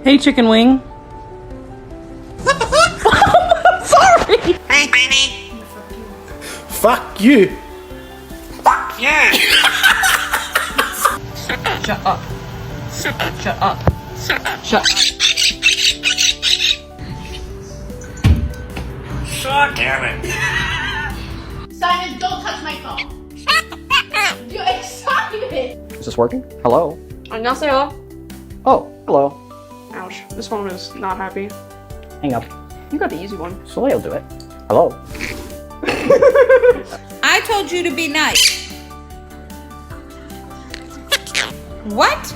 Hey, chicken wing. Sorry. Fuck you. Yeah. Shut up. Shut up. Shut up. God damn it. Simon, don't touch my phone. You're excited. Is this working? Hello? 안녕하세요. Oh, hello. Ouch, this phone is not happy. Hang up. You got the easy one. Soleil will do it. Hello? I told you to be nice. What?